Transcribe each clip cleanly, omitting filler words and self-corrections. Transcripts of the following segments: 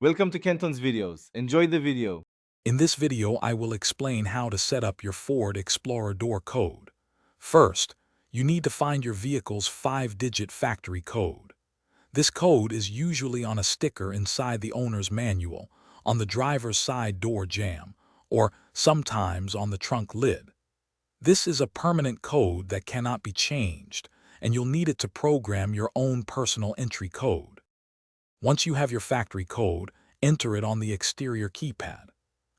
Welcome to Kenton's videos. Enjoy the video. In this video, I will explain how to set up your Ford Explorer door code. First, you need to find your vehicle's 5-digit factory code. This code is usually on a sticker inside the owner's manual, on the driver's side door jamb, or sometimes on the trunk lid. This is a permanent code that cannot be changed, and you'll need it to program your own personal entry code. Once you have your factory code, enter it on the exterior keypad.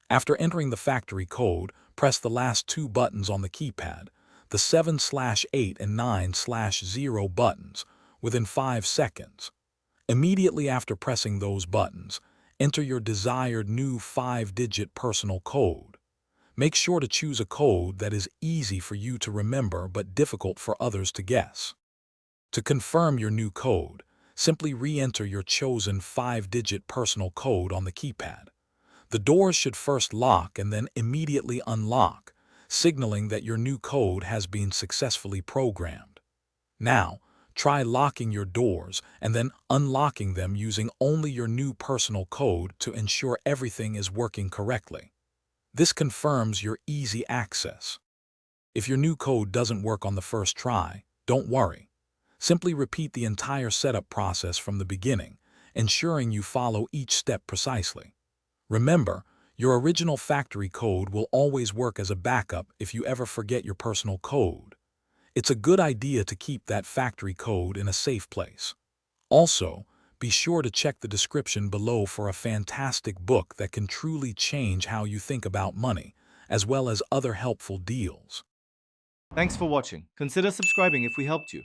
After entering the factory code, press the last two buttons on the keypad, the 7/8 and 9/0 buttons, within 5 seconds. Immediately after pressing those buttons, enter your desired new 5-digit personal code. Make sure to choose a code that is easy for you to remember but difficult for others to guess. To confirm your new code, simply re-enter your chosen 5-digit personal code on the keypad. The doors should first lock and then immediately unlock, signaling that your new code has been successfully programmed. Now, try locking your doors and then unlocking them using only your new personal code to ensure everything is working correctly. This confirms your easy access. If your new code doesn't work on the first try, don't worry. Simply repeat the entire setup process from the beginning, ensuring you follow each step precisely. Remember, your original factory code will always work as a backup if you ever forget your personal code. It's a good idea to keep that factory code in a safe place. Also, be sure to check the description below for a fantastic book that can truly change how you think about money, as well as other helpful deals. Thanks for watching. Consider subscribing if we helped you.